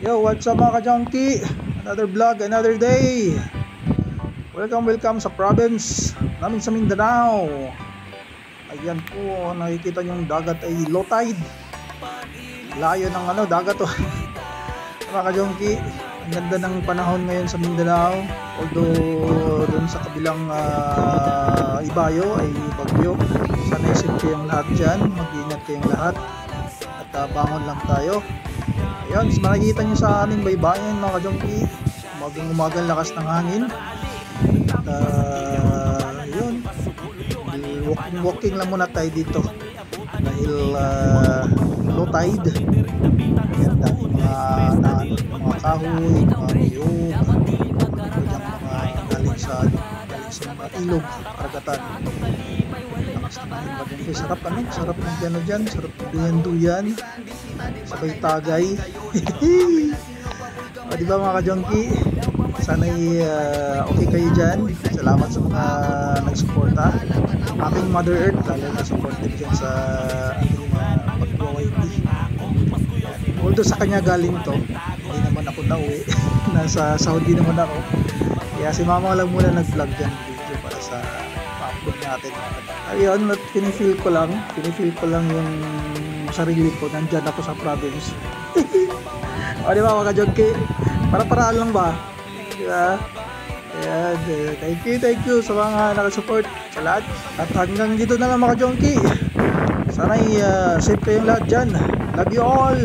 Yo, what's up mga ka-junkie? Another vlog, another day. Welcome sa province namin sa Mindanao. Ayan po, nakikita nyo yung dagat ay low tide. Layo ng dagat to. Mga ka-junkie, ang ganda ng panahon ngayon sa Mindanao. Although dun sa kabilang Ibayo ay bagyo. Sana isip kayong lahat dyan, mag-ingat kayong lahat. At bangon lang tayo. Ayun, makikita nyo sa aming baybayin mga ka-junkie, umagang lakas ng hangin. At yun, walking lang muna tayo dito dahil low tide. Ayan, dami mga kahoy, mga niyog, mga galing sa mga ilog, karagatan. Sarap sarap ng piano dyan, sarap ng duyan, sabay tagay. O, diba mga ka-junkie, sana'y okay kayo dyan. Salamat sa mga nagsuporta, aking Mother Earth, lalo na supportive dyan sa aking pag-YT. Although sa kanya galing to, hindi naman ako nauwi. Nasa Saudi naman ako, kaya si mama lang muna nag-vlog dyan video para sa upload natin. Ayun, pinifeel ko lang yung sarili ko, nandyan ako sa province. O, di ba mga ka-junkie, para-paraan lang ba, di ba? Ayan, thank you sa mga nakasupport sa lahat. At hanggang dito na lang mga ka-junkie, sana'y safe kayong lahat dyan. Love you all.